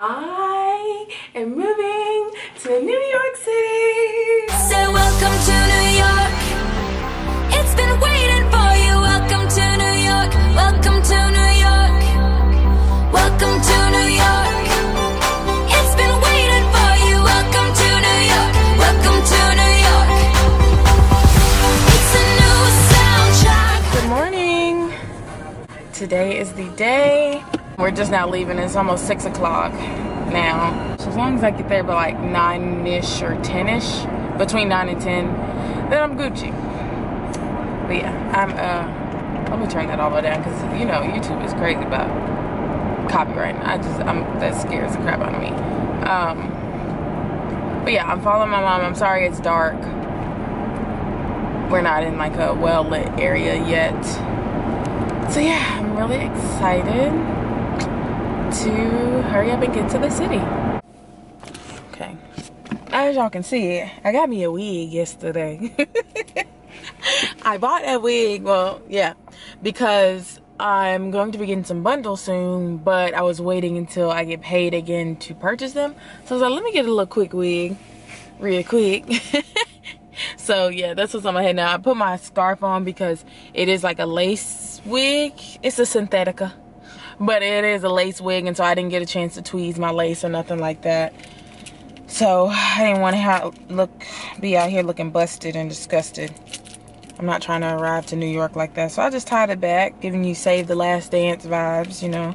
I am moving to New York City. So welcome to New York. It's been waiting for you. Welcome to New York. Welcome to New York. Welcome to New York. It's been waiting for you. Welcome to New York. Welcome to New York. It's a new soundtrack. Good morning. Today is the day. We're just now leaving. It's almost 6 o'clock now. So as long as I get there by like 9-ish or 10-ish, between 9 and 10, then I'm Gucci. But yeah, let me turn that all the way down because you know YouTube is crazy about copywriting. That scares the crap out of me. But yeah, I'm following my mom. I'm sorry it's dark. We're not in like a well-lit area yet. So yeah, I'm really excited to hurry up and get to the city. Okay, as y'all can see, I got me a wig yesterday. I bought a wig, well, yeah, because I'm going to be getting some bundles soon, but I was waiting until I get paid again to purchase them. So I was like, let me get a little quick wig real quick. So yeah, that's what's on my head now. I put my scarf on because it is like a lace wig. It's a synthetica, but it is a lace wig, and so I didn't get a chance to tweeze my lace or nothing like that. So I didn't want to be out here looking busted and disgusted. I'm not trying to arrive to New York like that. So I just tied it back, giving you Save the Last Dance vibes, you know.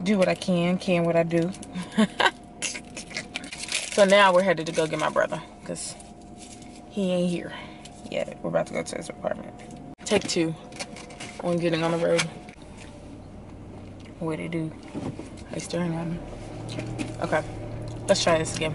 Do what I can what I do. So now we're headed to go get my brother, because he ain't here yet. We're about to go to his apartment. Take 2 on getting on the road. What'd he do? He's staring at me. Okay, let's try this again.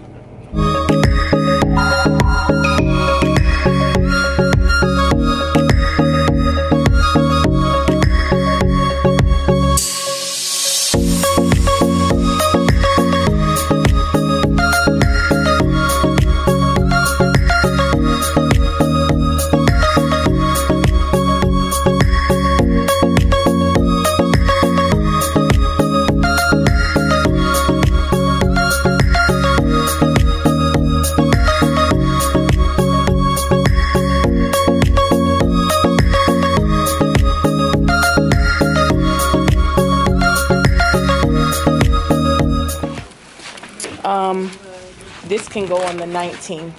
This can go on the 19th.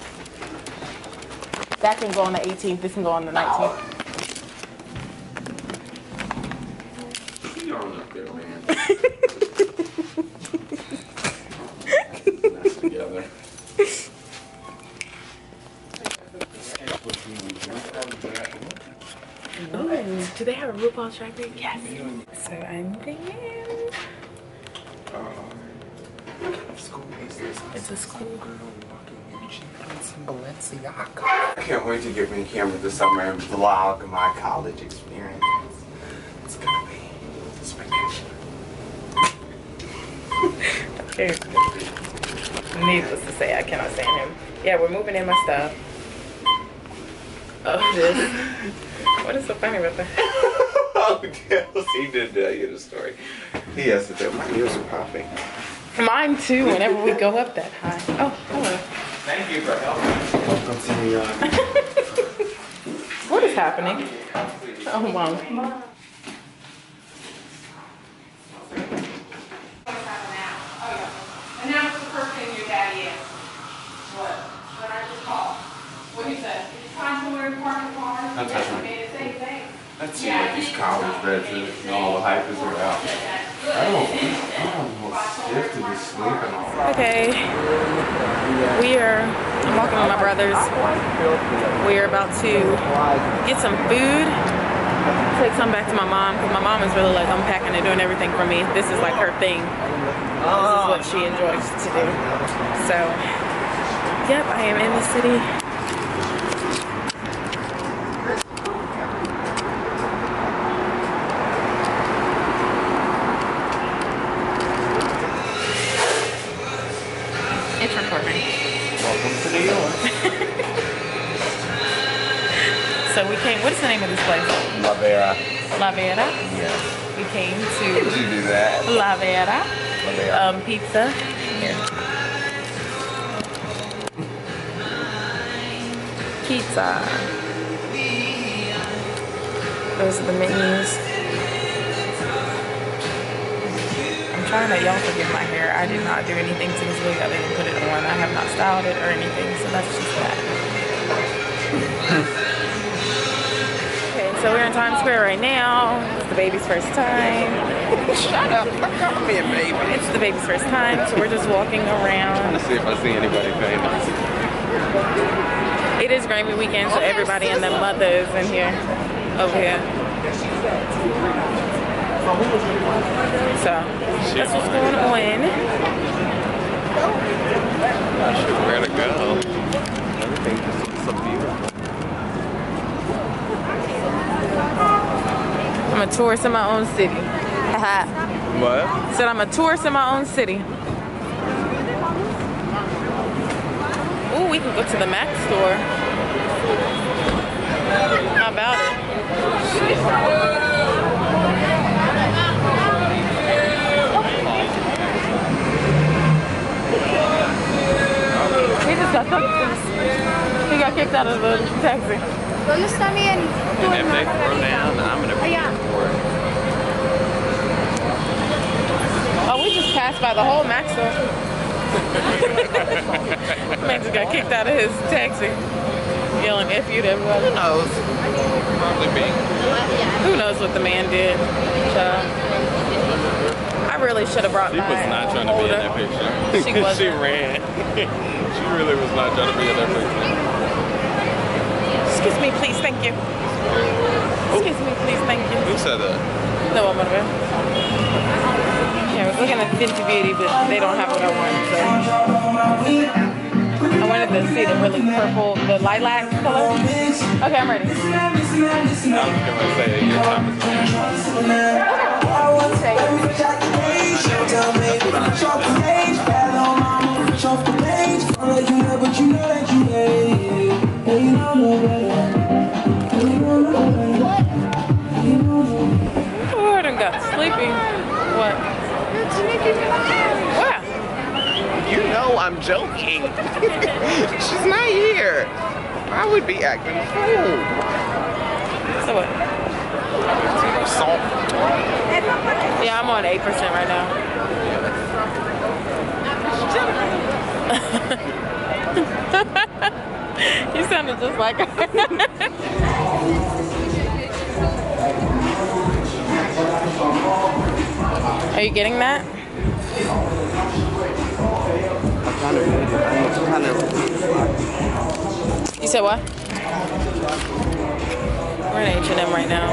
That can go on the 18th. This can go on the 19th. You don't look good, man. Nice together. Ooh, do they have a RuPaul's Drag Race? Yes. So I'm there. School is this? It's a school. Girl walking in jeans and Balenciaga. I can't wait to get me a camera this summer and vlog my college experience. It's gonna be spectacular. Okay. Needless to say, I cannot stand him. Yeah, we're moving in my stuff. Oh, this. What is so funny about that? Oh, Dales, he did tell you the story. He has to tell. My ears are popping. Mine too, whenever we go up that high. Oh, hello. Thank you for helping. Welcome to New York. What is happening? Oh, wow. Announce the first thing your daddy is. What? What I just called. What he said? It's time to learn parking cars. Don't touch me. Made the same thing. Let's see what these college graduates and all the hypers are out. I'm almost stiff to be sleeping all right. Okay. I'm walking with my brothers. We are about to get some food. Take some back to my mom, because my mom is really like unpacking and doing everything for me. This is like her thing. This is what she enjoys to do. So, yep, I am in the city. It's recording. Welcome to New York. So we came, what is the name of this place? La Vera. La Vera. Yes. We came Did to you do that? La Vera. Pizza. Here. Pizza. Those are the menus. I'm trying to, y'all forgive my hair. I did not do anything to this wig other than put it on. I have not styled it or anything, so that's just that. Okay, so we're in Times Square right now. It's the baby's first time. Shut up! Call me a baby. It's the baby's first time, so we're just walking around. Let's see if I see anybody famous. It is Grammy weekend, so everybody and their mothers in here, over here. So that's what's going on. Where to go? Everything just looks so beautiful. I'm a tourist in my own city. What? Said I'm a tourist in my own city. Ooh, we can go to the Mac store. How about it? Shit. He just got he got kicked out of the taxi. ¿Dónde está mi And if they throw down, I'm gonna be here for it. Oh, we just passed by the whole Mac store. Man just got kicked out of his taxi. Yelling F you to everybody. Who knows? Probably me. Who knows what the man did? Child. I really should have brought She was not trying to be in that picture. She wasn't. She ran. She really was not trying to be in that picture. Excuse me, please, thank you. Excuse me, please, thank you. Who said that? No, I'm gonna. Yeah, I was looking at Fenty Beauty, but they don't have what I want, so. I wanted to see the really purple, the lilac color. Okay, I'm ready. I was gonna say your time is Oh, I done got sleepy. What? What? You know I'm joking. She's not here. I would be acting a fool. So what? Salt. Yeah, I'm on 8% right now. You sounded just like her. Are you getting that? You said what? We're in H&M right now.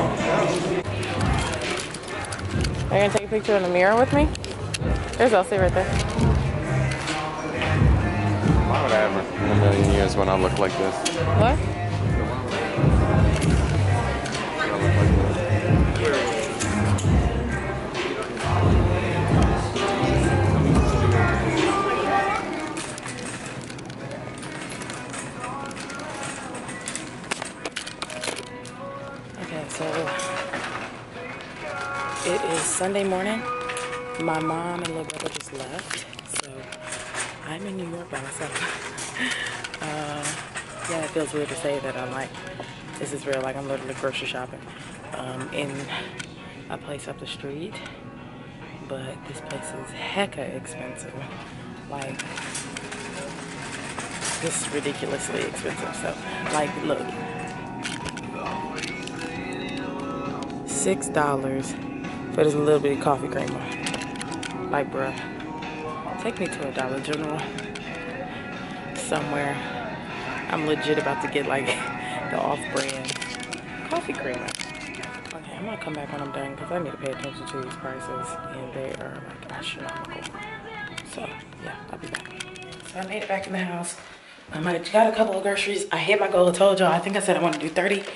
Are you gonna take a picture in the mirror with me? There's Elsie right there. Why would I ever in a million years when I look like this? What? Okay, so it is Sunday morning. My mom and little brother just left, so I'm in New York by myself. Yeah, it feels weird to say that I'm like, this is real, like I'm literally grocery shopping in a place up the street, but this place is hecka expensive, like just ridiculously expensive. So like, look, $6 for this little bitty coffee creamer. Like, bruh, take me to a Dollar General somewhere. I'm legit about to get like the off-brand coffee creamer. Okay, I'm gonna come back when I'm done because I need to pay attention to these prices and they are like astronomical. So yeah, I'll be back. So I made it back in the house. I got a couple of groceries. I hit my goal. I told y'all, I think I said I want to do $30.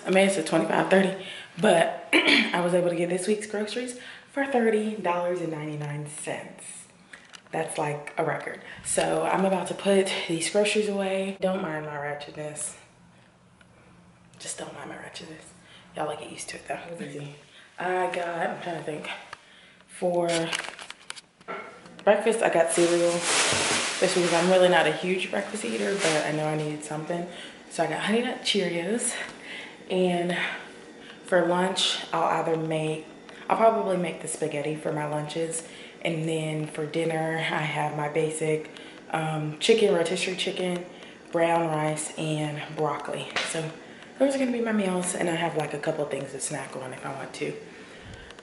I may have said 25, 30, but I was able to get this week's groceries for $30.99. That's like a record. So I'm about to put these groceries away. Don't mind my ratchetness. Just don't mind my ratchetness. Y'all will get used to it though. It was easy. I got, I'm trying to think, for breakfast, I got cereal, especially because I'm really not a huge breakfast eater, but I know I needed something. So I got Honey Nut Cheerios. And for lunch, I'll probably make the spaghetti for my lunches. And then for dinner, I have my basic chicken, rotisserie chicken, brown rice, and broccoli. So those are gonna be my meals, and I have like a couple things to snack on if I want to.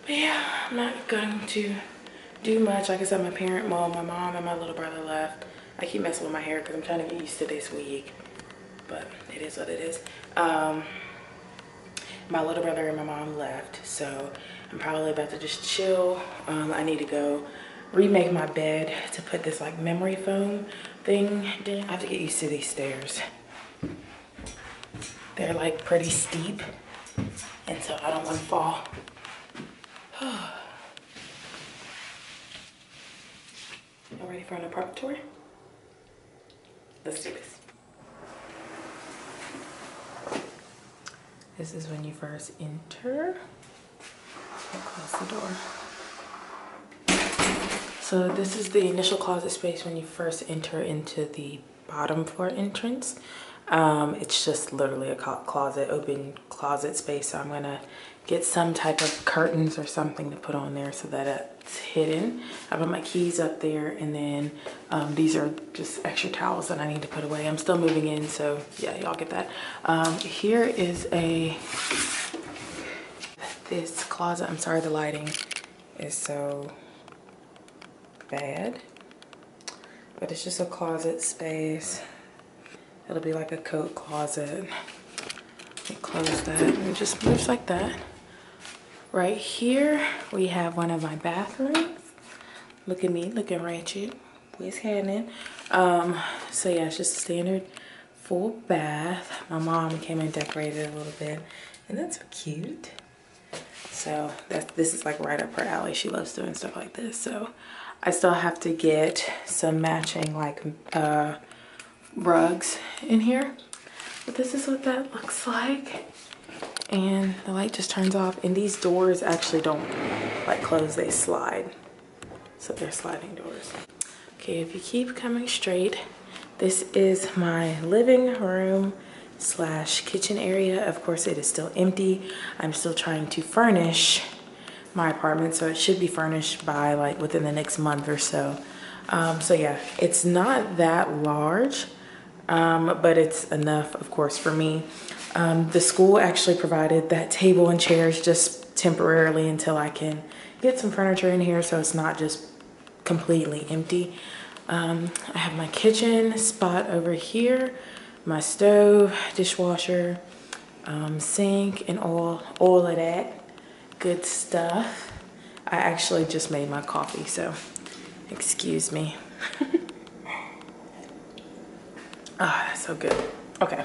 But yeah, I'm not going to do much. Like I said, my mom and my little brother left. I keep messing with my hair because I'm trying to get used to this wig, but it is what it is. My little brother and my mom left, so I'm probably about to just chill. I need to go remake my bed to put this like memory foam thing in. I have to get used to these stairs. They're like pretty steep, and so I don't want to fall. Y'all ready for an apartment tour? Let's do this. This is when you first enter. I'll close the door. So this is the initial closet space when you first enter into the bottom floor entrance. It's just literally a closet, open closet space. So I'm gonna get some type of curtains or something to put on there so that it's hidden. I put my keys up there, and then these are just extra towels that I need to put away. I'm still moving in, so yeah, y'all get that. Here is this closet. I'm sorry the lighting is so bad, but it's just a closet space. It'll be like a coat closet. Close that and it just moves like that. Right here we have one of my bathrooms. Look at me looking ratchet. What's happening? So yeah, it's just a standard full bath. My mom came and decorated a little bit, and that's so cute. So this is like right up her alley. She loves doing stuff like this. So I still have to get some matching like rugs in here. But this is what that looks like. And the light just turns off. And these doors actually don't like close, they slide. So they're sliding doors. Okay, if you keep coming straight, this is my living room / kitchen area. Of course, it is still empty. I'm still trying to furnish my apartment, so it should be furnished by like within the next month or so. So yeah, it's not that large, but it's enough, of course, for me. The school actually provided that table and chairs just temporarily until I can get some furniture in here, so it's not just completely empty. I have my kitchen spot over here, my stove, dishwasher, sink, and all of that good stuff. I actually just made my coffee, so excuse me. Ah, that's so good. Okay,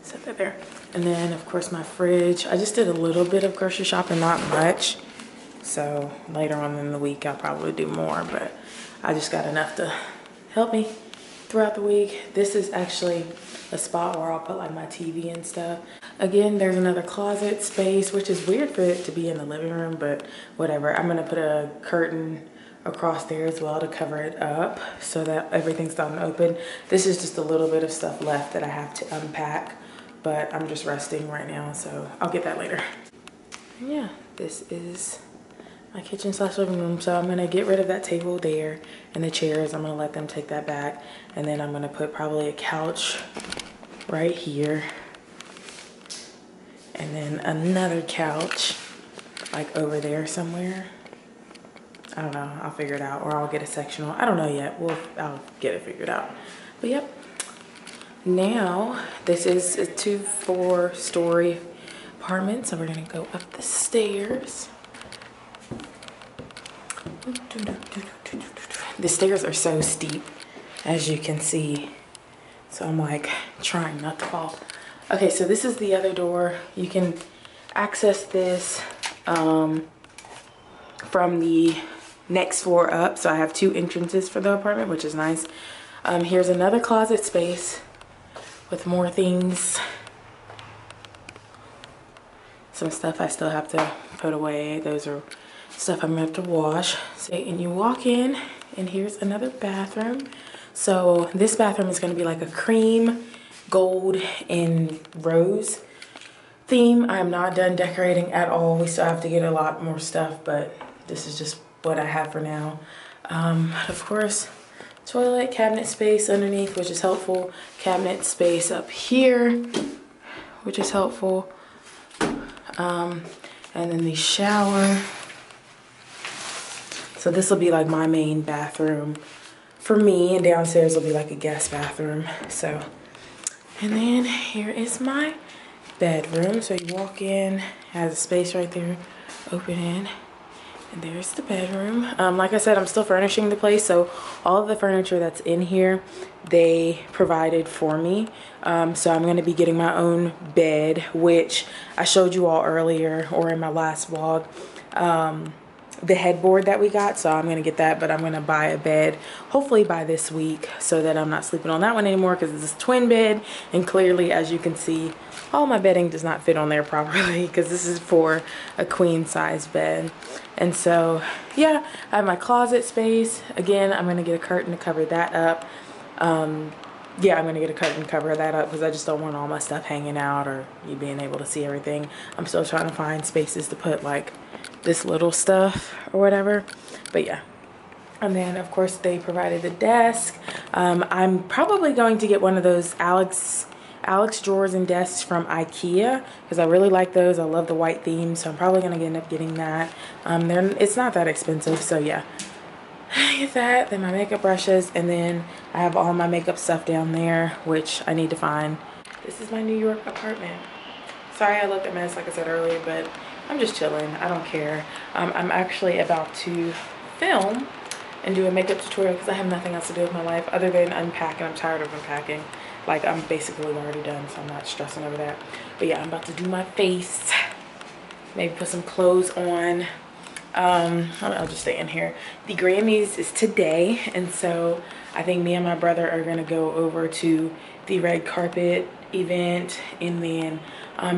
set that there. And then of course my fridge. I just did a little bit of grocery shopping, not much. So later on in the week, I'll probably do more, but I just got enough to help me throughout the week. This is actually a spot where I'll put like my TV and stuff. Again, there's another closet space, which is weird for it to be in the living room, but whatever. I'm gonna put a curtain across there as well to cover it up so that everything's not open. This is just a little bit of stuff left that I have to unpack, but I'm just resting right now, so I'll get that later. Yeah, this is my kitchen / living room. So I'm gonna get rid of that table there and the chairs. I'm gonna let them take that back, and then I'm gonna put probably a couch right here, and then another couch like over there somewhere. I don't know, I'll figure it out, or I'll get a sectional. I don't know yet. I'll get it figured out. But yep. Now this is a 4-story apartment, so we're gonna go up the stairs. The stairs are so steep, as you can see, so I'm like trying not to fall. Okay, so this is the other door. You can access this from the next floor up. So I have 2 entrances for the apartment, which is nice. Here's another closet space with more things. Some stuff I still have to put away. Those are stuff I'm gonna have to wash. So, and you walk in, and here's another bathroom. So this bathroom is gonna be like a cream, gold, and rose theme. I'm not done decorating at all. We still have to get a lot more stuff, but this is just what I have for now. Of course, toilet, cabinet space underneath, which is helpful. Cabinet space up here, which is helpful. And then the shower. So this will be like my main bathroom for me, and downstairs will be like a guest bathroom. So, and then here is my bedroom. So you walk in, has a space right there, open in, and there's the bedroom. Like I said, I'm still furnishing the place, so all of the furniture that's in here, they provided for me. So I'm gonna be getting my own bed, which I showed you all earlier or in my last vlog. The headboard that we got, so I'm gonna get that, but I'm gonna buy a bed hopefully by this week so that I'm not sleeping on that one anymore, because it's a twin bed, and clearly, as you can see, all my bedding does not fit on there properly because this is for a queen size bed. And so yeah, I have my closet space. Again, I'm gonna get a curtain to cover that up. Yeah, I'm gonna get a curtain to cover that up because I just don't want all my stuff hanging out or you being able to see everything. I'm still trying to find spaces to put like this little stuff or whatever, but yeah. And then of course they provided the desk. I'm probably going to get one of those Alex drawers and desks from IKEA because I really like those. I love the white theme, so I'm probably gonna end up getting that. It's not that expensive, so yeah. I get that, then my makeup brushes, and then I have all my makeup stuff down there, which I need to find. This is my New York apartment. Sorry I looked a mess like I said earlier, but I'm just chilling. I don't care. I'm actually about to film and do a makeup tutorial because I have nothing else to do with my life other than unpack, and I'm tired of unpacking. Like, I'm basically already done, so I'm not stressing over that. But yeah, I'm about to do my face, maybe put some clothes on. I'll just stay in here. The Grammys is today, and so I think me and my brother are gonna go over to the red carpet event, and then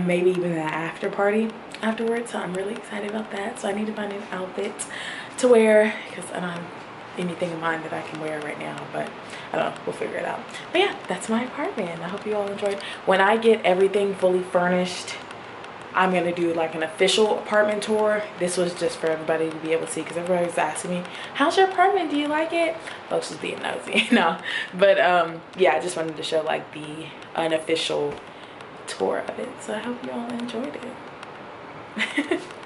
maybe even the after party afterwards. So I'm really excited about that. So I need to find an outfit to wear because I don't have anything in mind that I can wear right now, but I don't know, we'll figure it out. But yeah, that's my apartment. I hope you all enjoyed. When I get everything fully furnished, I'm gonna do like an official apartment tour. This was just for everybody to be able to see because everybody was asking me, how's your apartment? Do you like it? Folks was being nosy. No, but yeah, I just wanted to show like the unofficial tour of it. So I hope you all enjoyed it.